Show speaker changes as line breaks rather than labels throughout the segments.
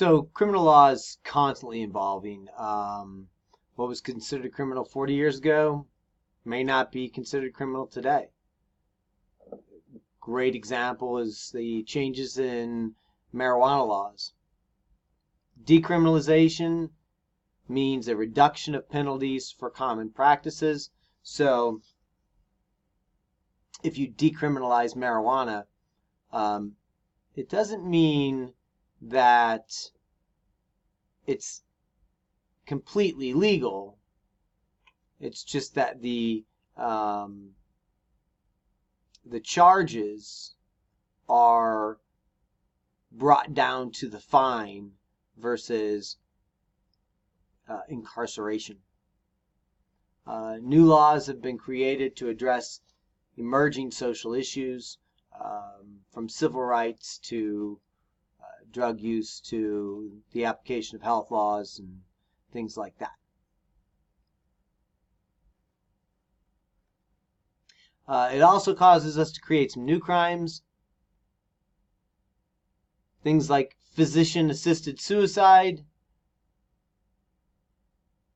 So criminal law is constantly evolving. What was considered criminal 40 years ago may not be considered criminal today. Great example is the changes in marijuana laws. Decriminalization means a reduction of penalties for common practices. So if you decriminalize marijuana, it doesn't mean that it's completely legal. It's just that the charges are brought down to the fine versus incarceration. New laws have been created to address emerging social issues, from civil rights to drug use to the application of health laws and things like that. It also causes us to create some new crimes. Things like physician-assisted suicide,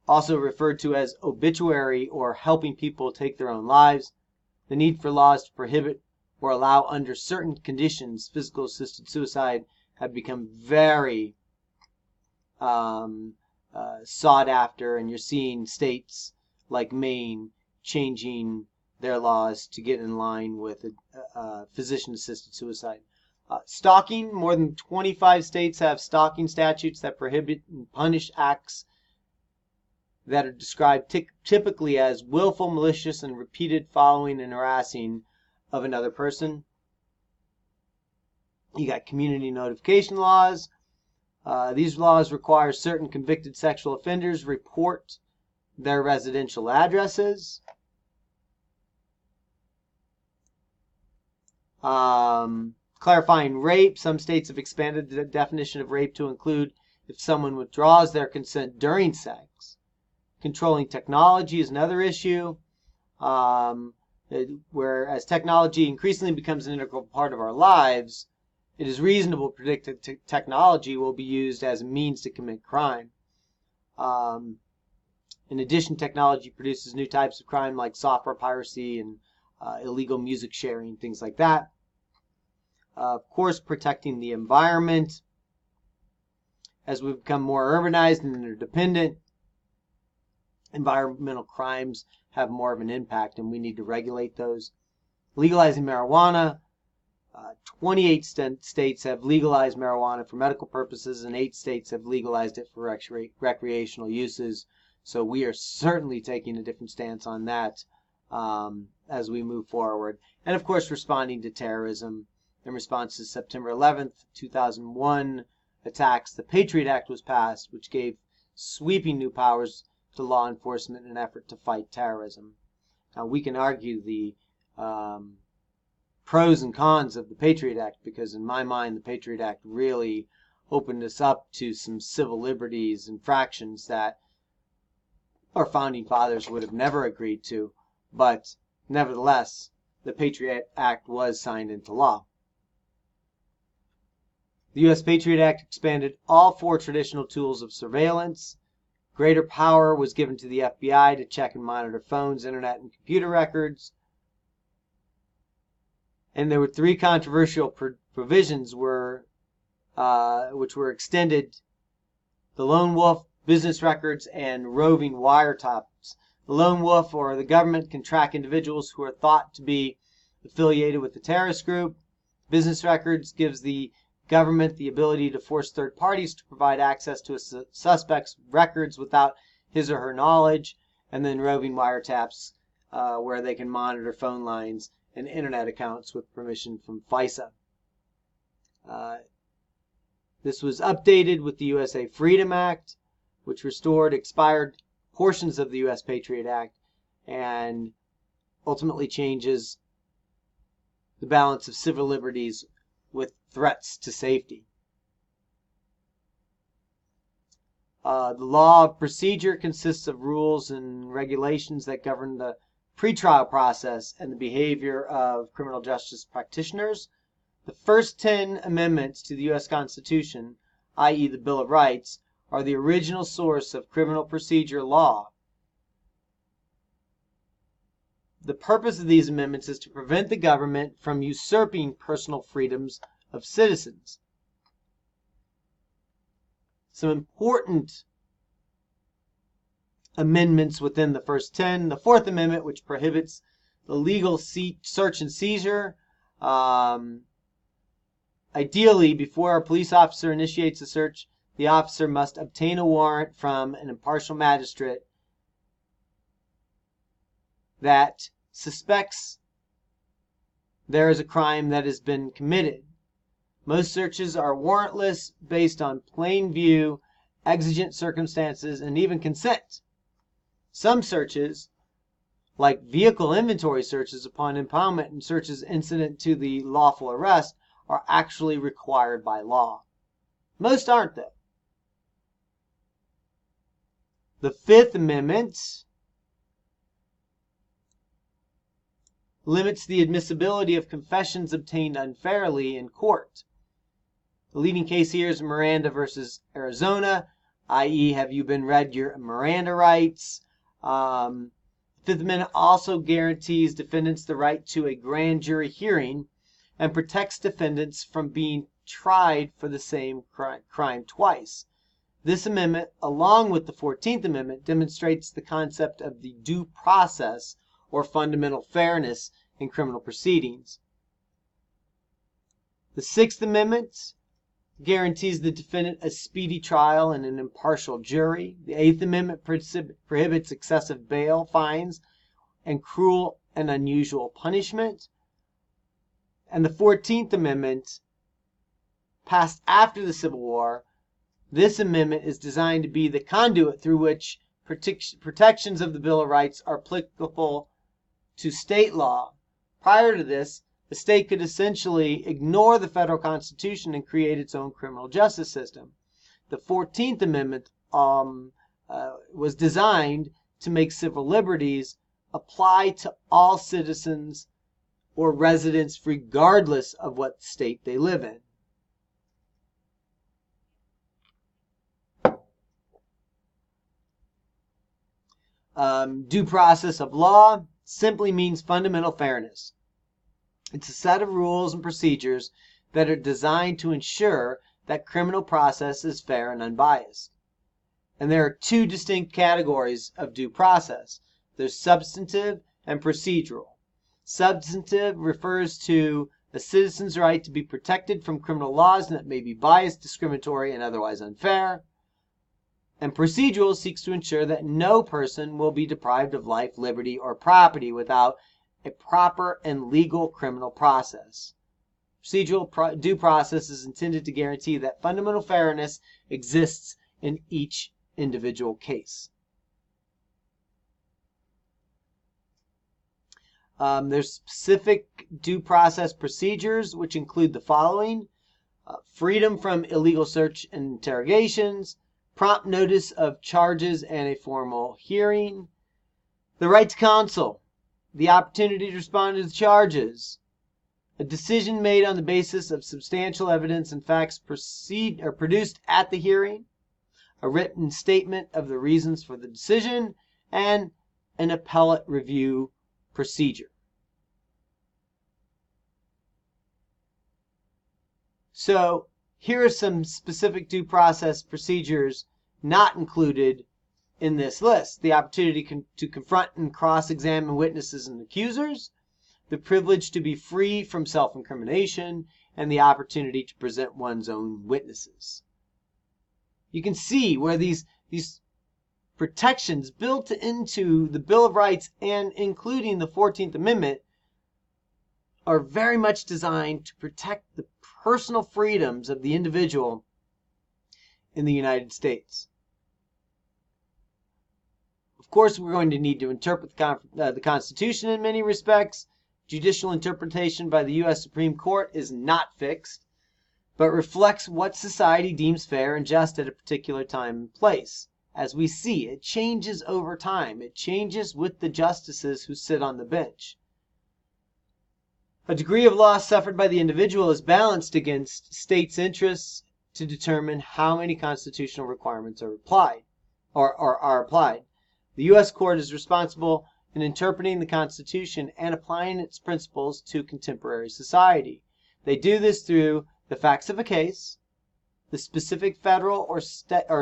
also referred to as obituary or helping people take their own lives. The need for laws to prohibit or allow under certain conditions physical assisted suicide have become very sought after, and you're seeing states like Maine changing their laws to get in line with physician-assisted suicide. Stalking, more than 25 states have stalking statutes that prohibit and punish acts that are described typically as willful, malicious, and repeated following and harassing of another person. You got community notification laws. These laws require certain convicted sexual offenders report their residential addresses. Clarifying rape. Some states have expanded the definition of rape to include if someone withdraws their consent during sex. Controlling technology is another issue. Whereas technology increasingly becomes an integral part of our lives, it is reasonable to predict that technology will be used as a means to commit crime. In addition, technology produces new types of crime like software piracy and illegal music sharing, things like that. Of course, protecting the environment. As we become more urbanized and interdependent, environmental crimes have more of an impact, and we need to regulate those. Legalizing marijuana. 28 states have legalized marijuana for medical purposes, and 8 states have legalized it for recreational uses. So we are certainly taking a different stance on that as we move forward. And of course, responding to terrorism. In response to September 11th, 2001 attacks, the Patriot Act was passed, which gave sweeping new powers to law enforcement in an effort to fight terrorism. Now, we can argue the pros and cons of the Patriot Act, because in my mind, the Patriot Act really opened us up to some civil liberties infractions that our founding fathers would have never agreed to. But nevertheless, the Patriot Act was signed into law. The U.S. Patriot Act expanded all 4 traditional tools of surveillance. Greater power was given to the FBI to check and monitor phones, internet, and computer records. And there were 3 controversial provisions which were extended: the lone wolf, business records, and roving wiretaps. The lone wolf, or the government, can track individuals who are thought to be affiliated with the terrorist group. Business records gives the government the ability to force third parties to provide access to a suspect's records without his or her knowledge. And then roving wiretaps, where they can monitor phone lines and internet accounts with permission from FISA. This was updated with the USA Freedom Act, which restored expired portions of the U.S. Patriot Act and ultimately changes the balance of civil liberties with threats to safety. The law of procedure consists of rules and regulations that govern the pretrial process and the behavior of criminal justice practitioners. The first 10 amendments to the U.S. Constitution i.e. the Bill of Rights, are the original source of criminal procedure law. The purpose of these amendments is to prevent the government from usurping personal freedoms of citizens. Some important amendments within the first 10. The Fourth Amendment, which prohibits the legal search and seizure. Ideally, before a police officer initiates a search, the officer must obtain a warrant from an impartial magistrate that suspects there is a crime that has been committed. Most searches are warrantless based on plain view, exigent circumstances, and even consent. Some searches, like vehicle inventory searches upon impoundment and searches incident to the lawful arrest, are actually required by law. Most aren't, though. The Fifth Amendment limits the admissibility of confessions obtained unfairly in court. The leading case here is Miranda versus Arizona, i.e., have you been read your Miranda rights? The Fifth Amendment also guarantees defendants the right to a grand jury hearing and protects defendants from being tried for the same crime twice. This amendment, along with the 14th Amendment, demonstrates the concept of the due process or fundamental fairness in criminal proceedings. The Sixth Amendment guarantees the defendant a speedy trial and an impartial jury. The Eighth Amendment prohibits excessive bail, fines, and cruel and unusual punishment. And the 14th Amendment, passed after the Civil War, this amendment is designed to be the conduit through which protections of the Bill of Rights are applicable to state law. Prior to this, the state could essentially ignore the federal Constitution and create its own criminal justice system. The 14th Amendment was designed to make civil liberties apply to all citizens or residents regardless of what state they live in. Due process of law simply means fundamental fairness. It's a set of rules and procedures that are designed to ensure that criminal process is fair and unbiased. And there are two distinct categories of due process. There's substantive and procedural. Substantive refers to a citizen's right to be protected from criminal laws that may be biased, discriminatory, and otherwise unfair. And procedural seeks to ensure that no person will be deprived of life, liberty, or property without a proper and legal criminal process. Procedural due process is intended to guarantee that fundamental fairness exists in each individual case. There's specific due process procedures, which include the following: freedom from illegal search and interrogations, prompt notice of charges and a formal hearing, the right to counsel, the opportunity to respond to the charges, a decision made on the basis of substantial evidence and facts produced at the hearing, a written statement of the reasons for the decision, and an appellate review procedure. So here are some specific due process procedures not included in this list: the opportunity to confront and cross-examine witnesses and accusers, the privilege to be free from self-incrimination, and the opportunity to present one's own witnesses. You can see where these protections built into the Bill of Rights and including the 14th Amendment are very much designed to protect the personal freedoms of the individual in the United States. Of course, we're going to need to interpret the Constitution in many respects. Judicial interpretation by the U.S. Supreme Court is not fixed, but reflects what society deems fair and just at a particular time and place. As we see, it changes over time. It changes with the justices who sit on the bench. A degree of loss suffered by the individual is balanced against states' interests to determine how many constitutional requirements are applied, or are applied. The U.S. court is responsible in interpreting the Constitution and applying its principles to contemporary society. They do this through the facts of a case, the specific federal or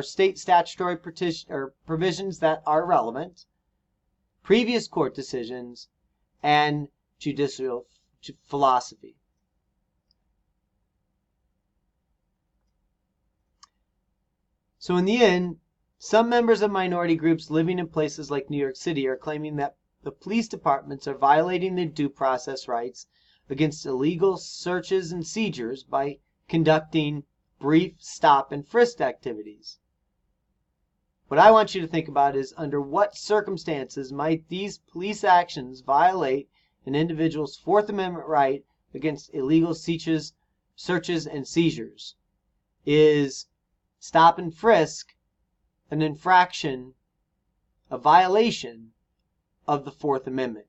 state statutory provisions that are relevant, previous court decisions, and judicial philosophy. So in the end, some members of minority groups living in places like New York City are claiming that the police departments are violating their due process rights against illegal searches and seizures by conducting brief stop and frisk activities. What I want you to think about is, under what circumstances might these police actions violate an individual's Fourth Amendment right against illegal searches and seizures? Is stop and frisk an infraction, a violation of the Fourth Amendment?